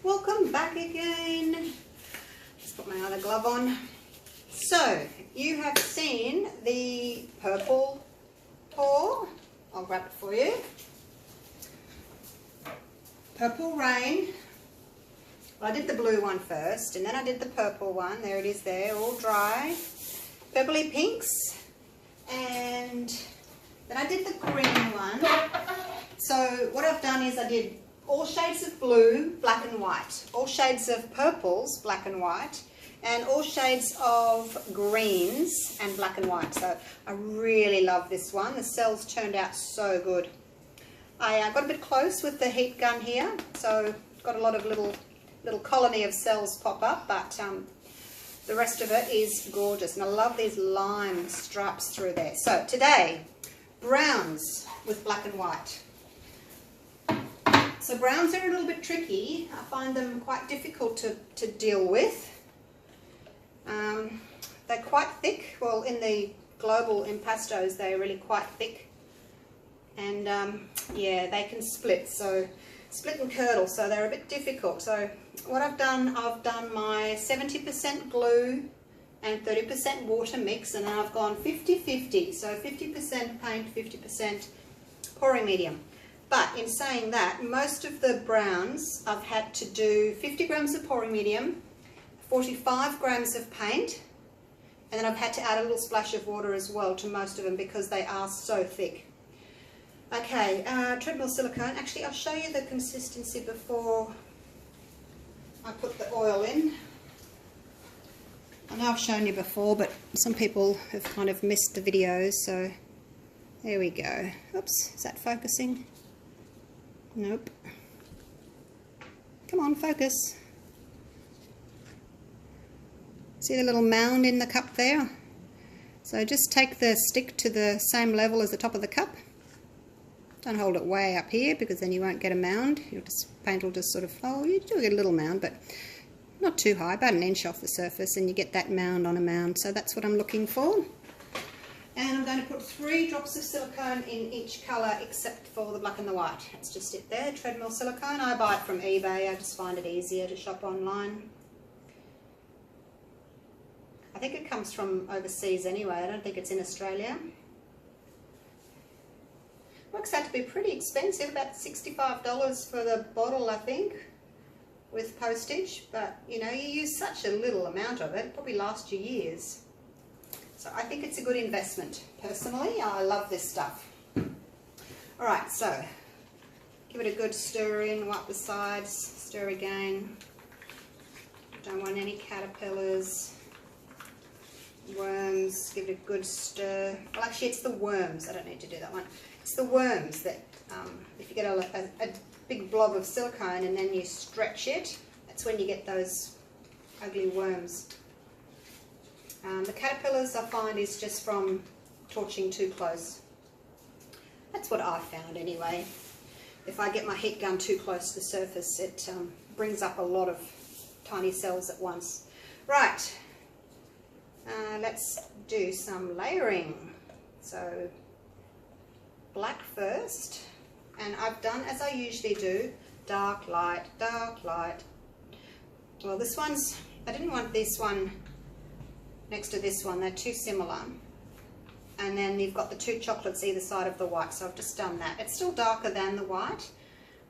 Welcome back again. Let's put my other glove on. So, you have seen the purple pour. I'll grab it for you. Purple Rain. Well, I did the blue one first, and then I did the purple one. There it is there, all dry. Purpley pinks. And then I did the green one. So, what I've done is I did all shades of blue, black and white, all shades of purples, black and white, and all shades of greens and black and white. So I really love this one. The cells turned out so good. I got a bit close with the heat gun here, so got a lot of little colony of cells pop up, but the rest of it is gorgeous. And I love these lime stripes through there. So today, browns with black and white. So browns are a little bit tricky. I find them quite difficult to deal with. They're quite thick. Well, in the global impastos, they're really quite thick. And yeah, they can split. So split and curdle, so they're a bit difficult. So what I've done my 70% glue and 30% water mix, and I've gone 50-50. So 50% paint, 50% pouring medium. But in saying that, most of the browns I've had to do 50 grams of pouring medium, 45 grams of paint, and then I've had to add a little splash of water as well to most of them because they are so thick. Okay, treadmill silicone. Actually, I'll show you the consistency before I put the oil in. I know I've shown you before, but some people have kind of missed the videos, so there we go. Oops, is that focusing? Nope. Come on, focus. See the little mound in the cup there? So just take the stick to the same level as the top of the cup. Don't hold it way up here because then you won't get a mound. Paint will just sort of, oh, you do get a little mound, but not too high, about an inch off the surface, and you get that mound on a mound. So that's what I'm looking for. And I'm going to put 3 drops of silicone in each colour except for the black and the white. That's just it there, treadmill silicone. I buy it from eBay, I just find it easier to shop online. I think it comes from overseas anyway, I don't think it's in Australia. Works out to be pretty expensive, about $65 for the bottle I think, with postage. But you know, you use such a little amount of it, probably lasts you years. So I think it's a good investment. Personally, I love this stuff. Alright, so give it a good stir in, wipe the sides, stir again. Don't want any caterpillars, worms, give it a good stir. Well, actually it's the worms, I don't need to do that one. It's the worms that, if you get a big blob of silicone and then you stretch it, that's when you get those ugly worms. The caterpillars I find is just from torching too close. That's what I found anyway. If I get my heat gun too close to the surface, it brings up a lot of tiny cells at once. Right, let's do some layering. So black first, and I've done as I usually do, dark, light, dark, light. Well, this one's, I didn't want this one next to this one, they're too similar. And then you've got the 2 chocolates either side of the white, so I've just done that. It's still darker than the white,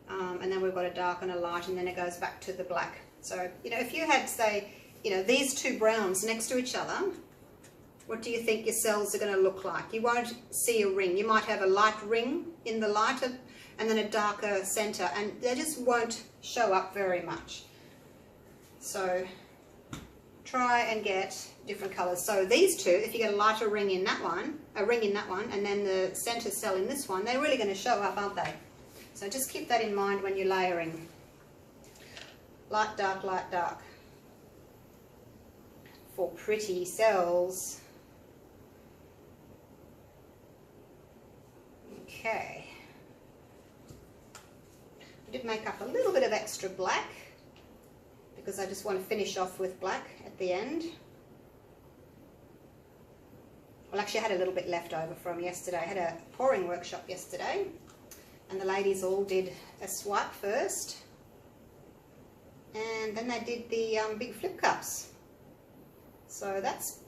and then we've got a dark and a light, and then it goes back to the black. So, you know, if you had, say, you know, these 2 browns next to each other, what do you think your cells are going to look like? You won't see a ring. You might have a light ring in the lighter and then a darker center, and they just won't show up very much. So try and get different colors. So these 2, if you get a lighter ring in that one, and then the center cell in this one, they're really going to show up, aren't they? So just keep that in mind when you're layering. Light, dark, light, dark. For pretty cells. Okay. I did make up a little bit of extra black because I just want to finish off with black at the end. Well, actually I had a little bit left over from yesterday. I had a pouring workshop yesterday and the ladies all did a swipe first And then they did the big flip cups. So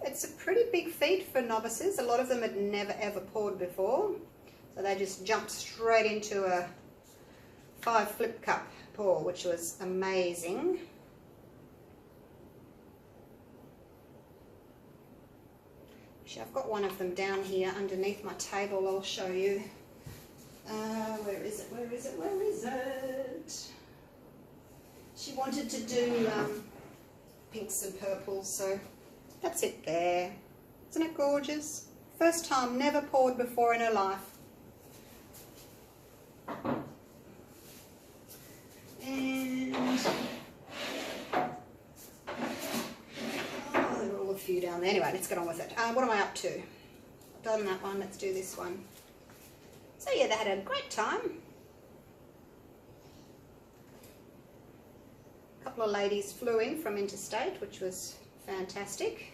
it's a pretty big feat for novices. A lot of them had never ever poured before. So they just jumped straight into a 5 flip cup pour, which was amazing. Actually, I've got one of them down here underneath my table. I'll show you. Where is it? Where is it? Where is it? She wanted to do pinks and purples, so that's it there. Isn't it gorgeous? First time, never poured before in her life. And oh, there are all a few down there. Anyway, let's get on with it. What am I up to? I've done that one. Let's do this one. So yeah, they had a great time. A couple of ladies flew in from interstate, which was fantastic.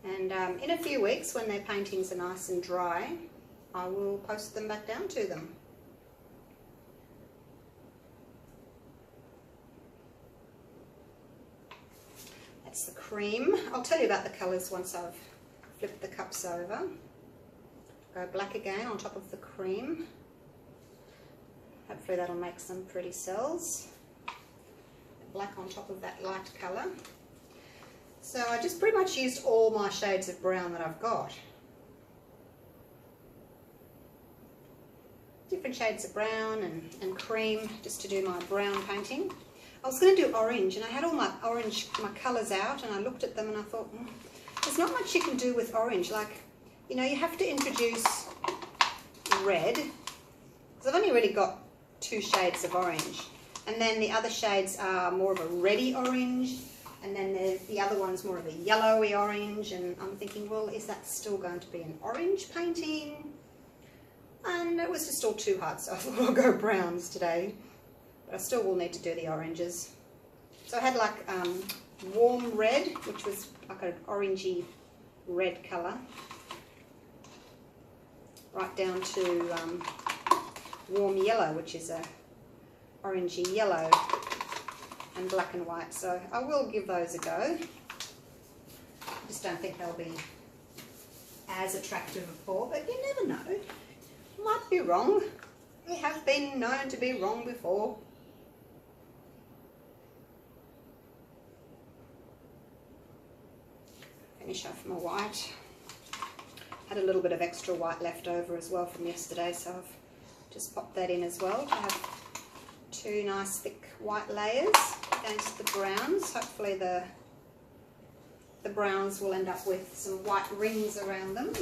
And in a few weeks, when their paintings are nice and dry, I will post them back down to them. That's the cream. I'll tell you about the colours once I've flipped the cups over. Go black again on top of the cream. Hopefully that'll make some pretty cells. Black on top of that light colour. So I just pretty much used all my shades of brown that I've got. Different shades of brown and cream just to do my brown painting. I was going to do orange, and I had all my colours out, and I looked at them and I thought, there's not much you can do with orange. Like, you know, you have to introduce red, because I've only really got 2 shades of orange. And then the other shades are more of a reddy orange, and then the other one's more of a yellowy orange, and I'm thinking, well, is that still going to be an orange painting? And it was just all too hard, so I thought I'll go browns today. But I still will need to do the oranges. So I had like warm red, which was like an orangey red colour, right down to warm yellow, which is a orangey yellow, and black and white. So I will give those a go. I just don't think they'll be as attractive a pour, but you never know. Might be wrong. We have been known to be wrong before. Finish off my white. Had a little bit of extra white left over as well from yesterday, so I've just popped that in as well to have 2 nice thick white layers against the browns. Hopefully the browns will end up with some white rings around them.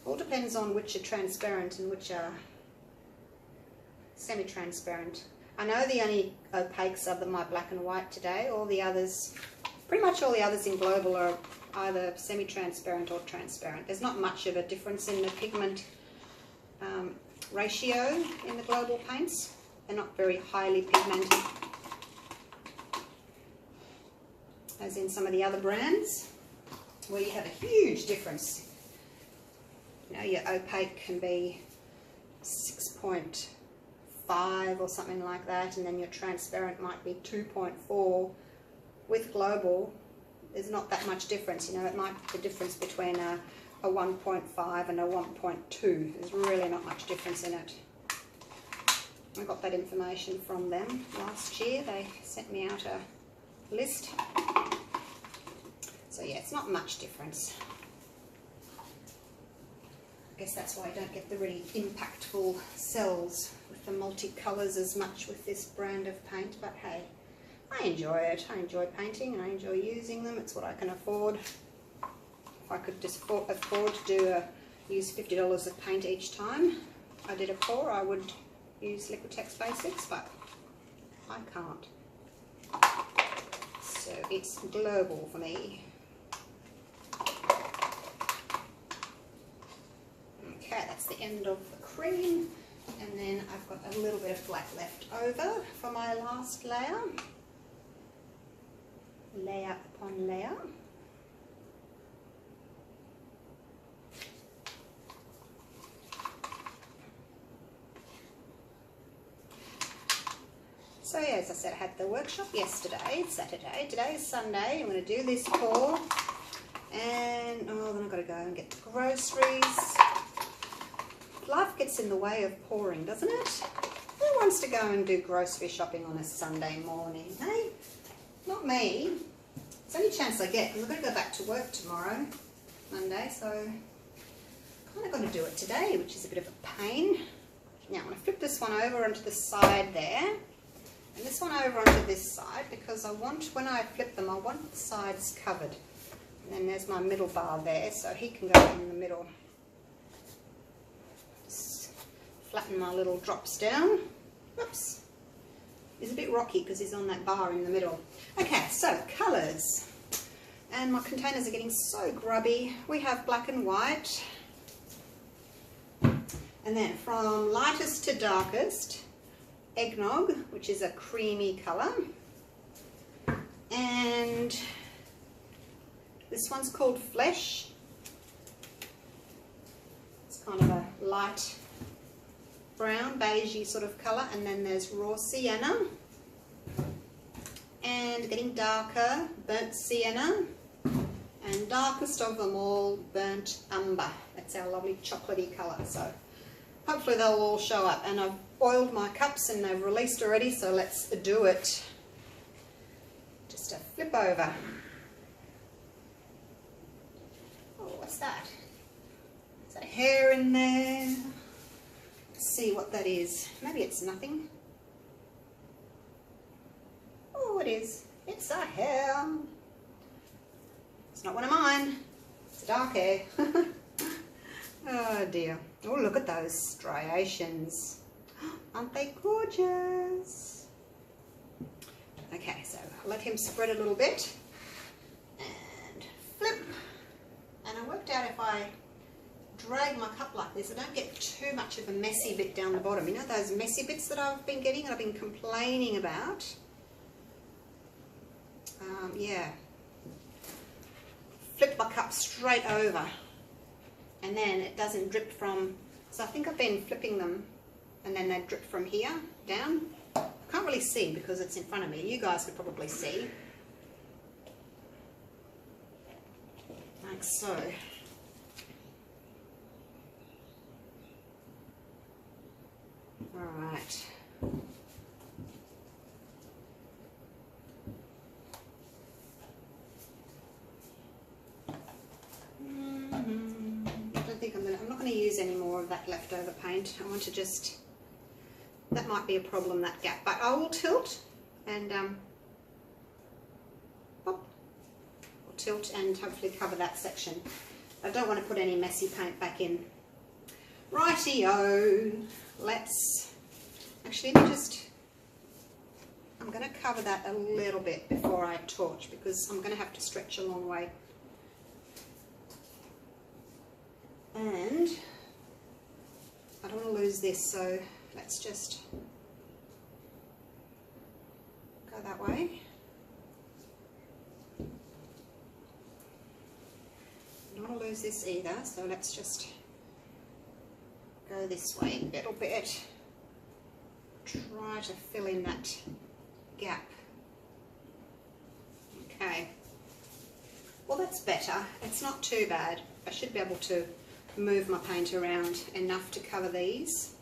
All depends on which are transparent and which are semi-transparent. I know the only opaques are my black and white today. All the others, pretty much all the others in Global, are either semi-transparent or transparent. There's not much of a difference in the pigment ratio in the Global paints. They're not very highly pigmented, as in some of the other brands, where you have a huge difference. You know, your opaque can be 6.5 or something like that, and then your transparent might be 2.4. With Global, there's not that much difference. You know, it might be the difference between a 1.5 and a 1.2. There's really not much difference in it. I got that information from them last year. They sent me out a list. So yeah, it's not much difference. I guess that's why I don't get the really impactful cells with the multicolours as much with this brand of paint, but hey, I enjoy it. I enjoy painting and I enjoy using them. It's what I can afford. If I could just afford to use $50 of paint each time I did a pour, I would use Liquitex Basics, but I can't. So it's Global for me. Okay, that's the end of the cream, and then I've got a little bit of black left over for my last layer. Layer upon layer. So yeah, as I said, I had the workshop yesterday, Saturday. Today is Sunday. I'm going to do this pour. And, oh, then I've got to go and get the groceries. Life gets in the way of pouring, doesn't it? Who wants to go and do grocery shopping on a Sunday morning, hey? Not me. It's the only chance I get, because I'm going to go back to work tomorrow, Monday, so I'm kind of going to do it today, which is a bit of a pain. Now, I'm going to flip this one over onto the side there, and this one over onto this side, because I want, when I flip them, I want the sides covered. And then there's my middle bar there, so he can go in the middle. Just flatten my little drops down. Oops. He's a bit rocky because he's on that bar in the middle. Okay, so colours. And my containers are getting so grubby. We have black and white. And then from lightest to darkest, eggnog, which is a creamy colour. And this one's called Flesh. It's kind of a light brown, beigey sort of colour. And then there's Raw Sienna. And getting darker, Burnt Sienna. And darkest of them all, Burnt Umber. That's our lovely chocolatey colour. So hopefully they'll all show up. And I've oiled my cups and they've released already, so let's do it. Just a flip over. What's that? Is that hair in there? Let's see what that is. Maybe it's nothing. Oh, it is. It's a hair. It's not one of mine. It's a dark hair. Oh dear. Oh, look at those striations. Aren't they gorgeous? Okay, so I'll let him spread a little bit. And flip. And I worked out if I drag my cup like this, I don't get too much of a messy bit down the bottom. You know those messy bits that I've been getting and I've been complaining about? Yeah. Flip my cup straight over. And then it doesn't drip from... So I think I've been flipping them and then they drip from here down. I can't really see because it's in front of me. You guys could probably see. Like so. Alright. I'm not going to use any more of that leftover paint. I want to just, that might be a problem, that gap, but I will tilt and pop, I'll tilt and hopefully cover that section. I don't want to put any messy paint back in. Rightio, let's, actually let me just, I'm going to cover that a little bit before I torch because I'm going to have to stretch a long way. And I don't want to lose this, so let's just go that way. I don't want to lose this either, so let's just go this way a little bit. Try to fill in that gap. Okay. Well, that's better. It's not too bad. I should be able to move my paint around enough to cover these.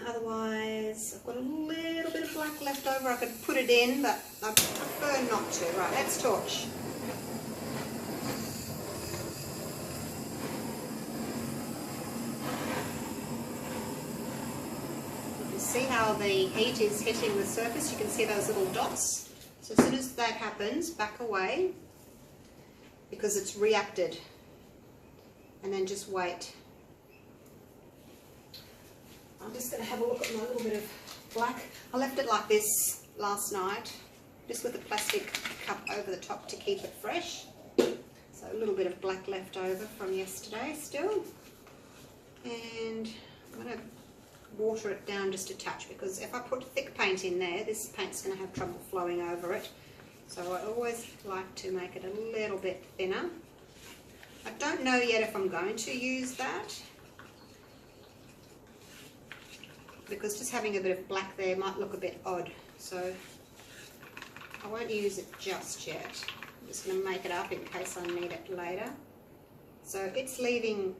Otherwise, I've got a little bit of black left over. I could put it in, but I prefer not to. Right, let's torch. You can see how the heat is hitting the surface. You can see those little dots. So as soon as that happens, back away because it's reacted. And then just wait. I'm just going to have a look at my little bit of black. I left it like this last night, just with a plastic cup over the top to keep it fresh. So a little bit of black left over from yesterday still. And I'm going to water it down just a touch because if I put thick paint in there, this paint's going to have trouble flowing over it. So I always like to make it a little bit thinner. I don't know yet if I'm going to use that. because just having a bit of black there might look a bit odd. So I won't use it just yet. I'm just going to make it up in case I need it later. So it's leaving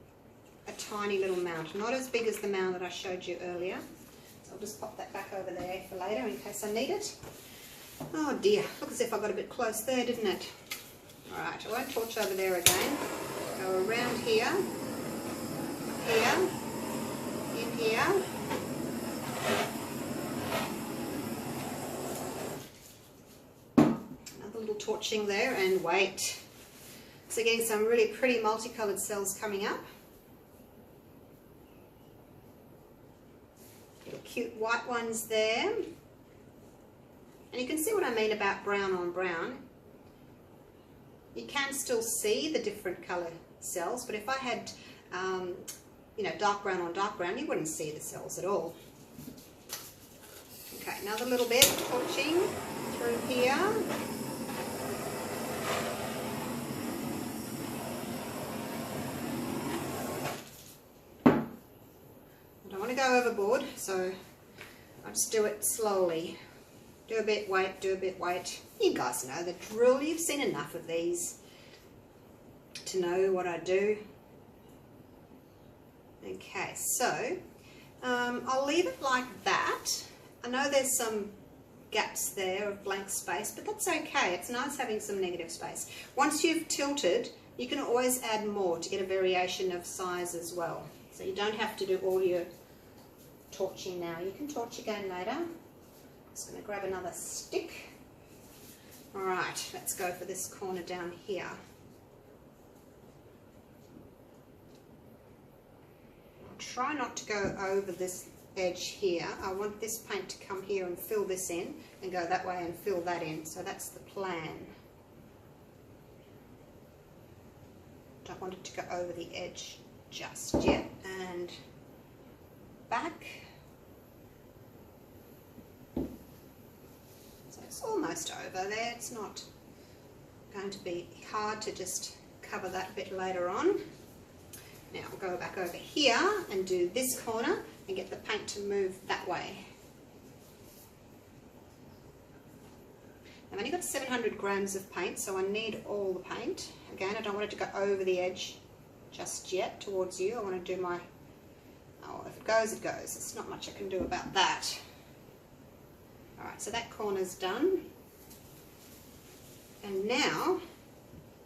a tiny little mound, not as big as the mound that I showed you earlier. So I'll just pop that back over there for later in case I need it. Oh dear, look as if I got a bit close there, didn't it? Alright, I won't torch over there again. Go around here, here, in here. Another little torching there, and wait. So getting some really pretty multicolored cells coming up. Little cute white ones there. And you can see what I mean about brown on brown. You can still see the different colour cells, but if I had, you know, dark brown on dark brown, you wouldn't see the cells at all. Okay, another little bit torching through here. I don't want to go overboard, so I'll just do it slowly. Do a bit, wait, do a bit, wait. You guys know the drill. You've seen enough of these to know what I do. Okay, so I'll leave it like that. I know there's some gaps there of blank space, but that's okay. It's nice having some negative space. Once you've tilted, you can always add more to get a variation of size as well. So you don't have to do all your torching now. You can torch again later. Just going to grab another stick. Alright, let's go for this corner down here. I'll try not to go over this edge here. I want this paint to come here and fill this in, and go that way and fill that in. So that's the plan. Don't want it to go over the edge just yet. And back. It's almost over there. It's not going to be hard to just cover that bit later on. Now we'll go back over here and do this corner and get the paint to move that way. I've only got 700 grams of paint, so I need all the paint. Again, I don't want it to go over the edge just yet towards you. I want to do my, oh, if it goes, it goes. There's not much I can do about that. Alright, so that corner's done. And now,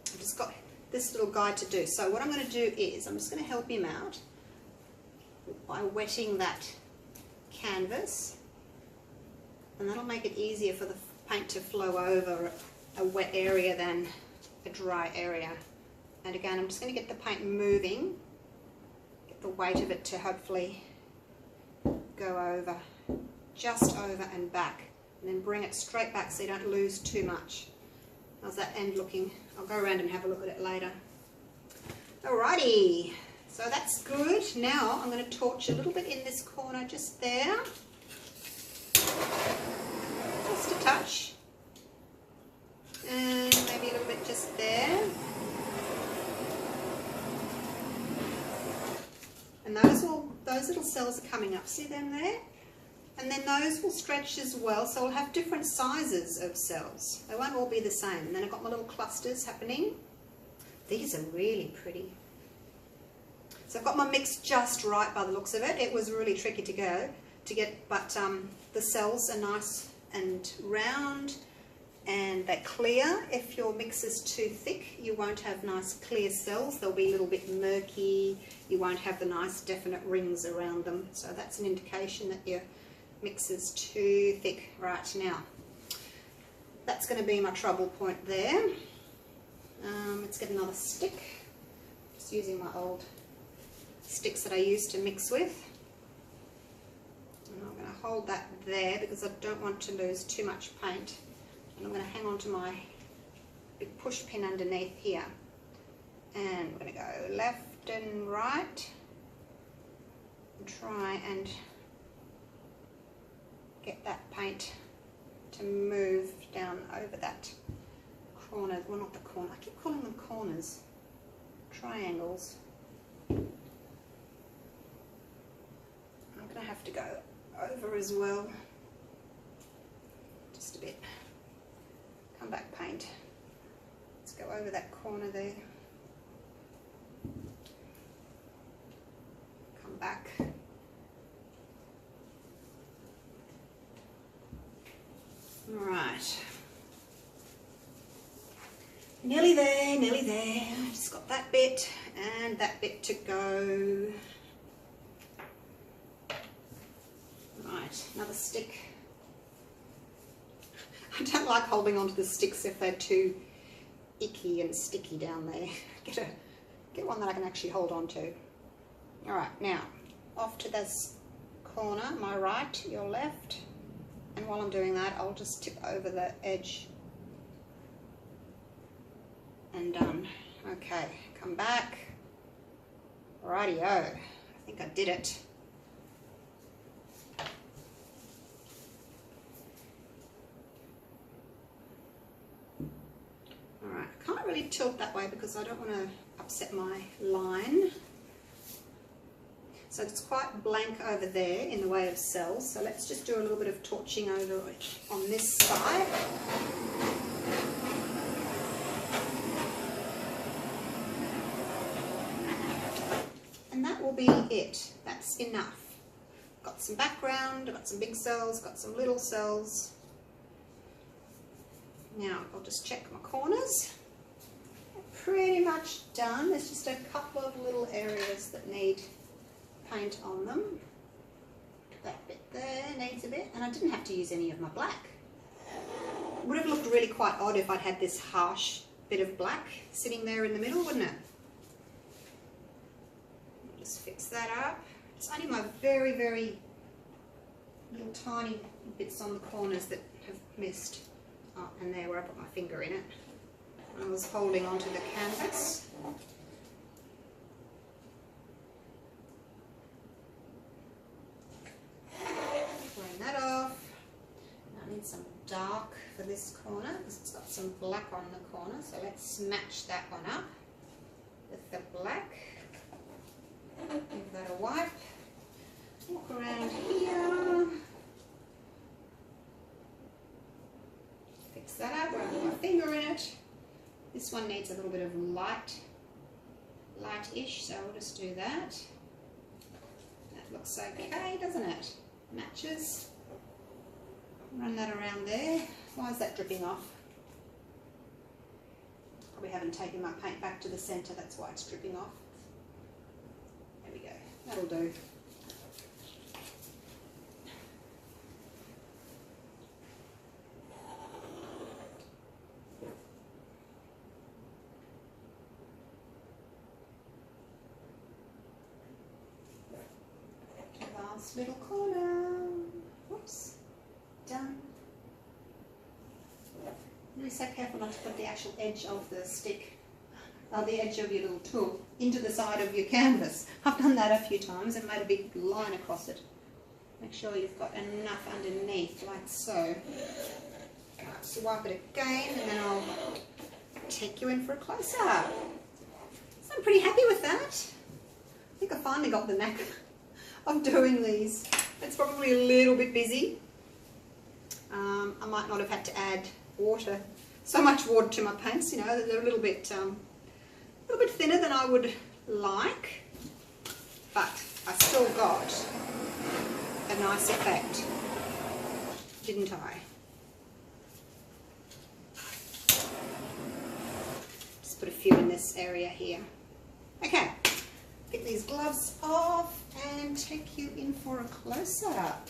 I've just got this little guide to do. So what I'm going to do is, I'm just going to help him out by wetting that canvas. And that'll make it easier for the paint to flow over a wet area than a dry area. And again, I'm just going to get the paint moving, get the weight of it to hopefully go over. Just over and back, and then bring it straight back so you don't lose too much. How's that end looking? I'll go around and have a look at it later. Alrighty, so that's good. Now I'm going to torch a little bit in this corner just there. Just a touch. And maybe a little bit just there. And those little cells are coming up. See them there? And then those will stretch as well, so I'll have different sizes of cells. They won't all be the same. And then I've got my little clusters happening. These are really pretty. So I've got my mix just right by the looks of it. It was really tricky to get, but the cells are nice and round, and they're clear. If your mix is too thick, you won't have nice clear cells. They'll be a little bit murky. You won't have the nice definite rings around them. So that's an indication that your mix is too thick. Right, now that's going to be my trouble point there. Let's get another stick, just using my old sticks that I used to mix with, and I'm going to hold that there because I don't want to lose too much paint, and I'm going to hang on to my big push pin underneath here, and we're going to go left and right and try and get that paint to move down over that corner. Well, not the corner. I keep calling them corners. Triangles. I'm going to have to go over as well. Just a bit. Come back, paint. Let's go over that corner there. Come back. Alright. Nearly there, nearly there. Just got that bit and that bit to go. Right, another stick. I don't like holding onto the sticks if they're too icky and sticky down there. Get one that I can actually hold on to. Alright, now off to this corner, my right, your left. And while I'm doing that, I'll just tip over the edge. And done. Okay, come back. Rightio. I think I did it. Alright, I can't really tilt that way because I don't want to upset my line. So it's quite blank over there in the way of cells. So let's just do a little bit of torching over on this side. And that will be it. That's enough. Got some background, got some big cells, got some little cells. Now I'll just check my corners. Pretty much done. There's just a couple of little areas that need paint on them. That bit there needs a bit, and I didn't have to use any of my black. It would have looked really quite odd if I'd had this harsh bit of black sitting there in the middle, wouldn't it? Just fix that up. It's only my very, very little tiny bits on the corners that have missed. Oh, and there where I put my finger in it. I was holding onto the canvas. Clean that off. Now I need some dark for this corner because it's got some black on the corner. So let's match that one up with the black. Give that a wipe. Walk around here. Fix that up. I put my finger in it. This one needs a little bit of light-ish, so we'll just do that. That looks okay, doesn't it? Matches. Run that around there. Why is that dripping off? Probably haven't taken my paint back to the centre, that's why it's dripping off. There we go. That'll do. Last little corner. Whoops. Done. Be so careful not to put the actual edge of the stick, the edge of your little tool, into the side of your canvas. I've done that a few times and made a big line across it. Make sure you've got enough underneath, like so. Right, so wipe it again, and then I'll take you in for a close-up. So I'm pretty happy with that. I think I finally got the knack of doing these. It's probably a little bit busy. I might not have had to add water, so much water to my paints, you know, they're a little bit thinner than I would like, but I still got a nice effect, didn't I? Just put a few in this area here. Okay, get these gloves off and take you in for a close-up.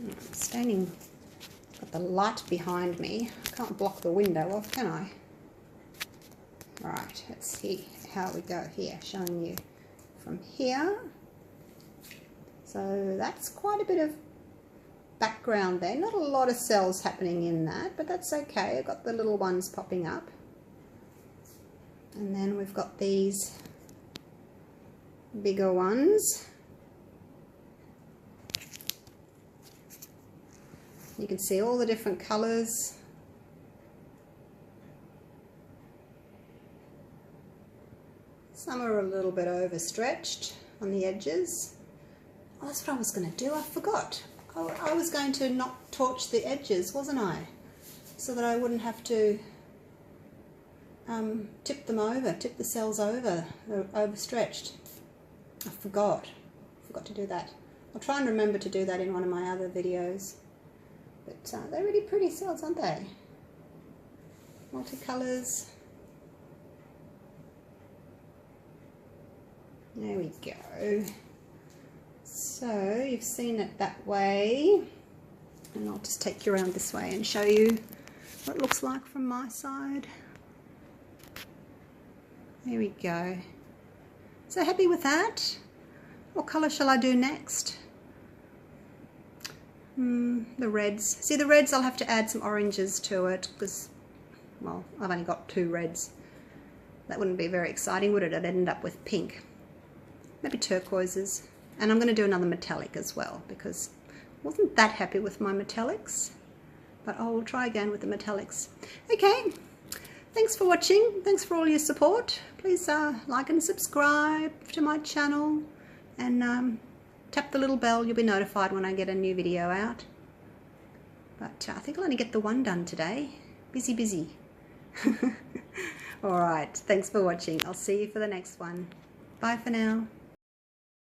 I'm standing, got the light behind me. I can't block the window off, can I? Right, let's see how we go here, showing you from here. So that's quite a bit of background there. Not a lot of cells happening in that, but that's okay. I've got the little ones popping up. And then we've got these bigger ones. You can see all the different colours. Some are a little bit overstretched on the edges. Oh, that's what I was going to do. I forgot. I was going to not torch the edges, wasn't I? So that I wouldn't have to tip the cells over. They're overstretched. I forgot to do that. I'll try and remember to do that in one of my other videos. But they're really pretty cells, aren't they? Multicolours. There we go. So you've seen it that way, and I'll just take you around this way and show you what it looks like from my side. There we go. So happy with that? What colour shall I do next? The reds. See, the reds, I'll have to add some oranges to it because, well, I've only got 2 reds. That wouldn't be very exciting, would it? I'd end up with pink. Maybe turquoises. And I'm going to do another metallic as well because I wasn't that happy with my metallics. But I will try again with the metallics. Okay, thanks for watching. Thanks for all your support. Please like and subscribe to my channel. And tap the little bell. You'll be notified when I get a new video out. But I think I'll only get the one done today. Busy. Alright, thanks for watching. I'll see you for the next one. Bye for now.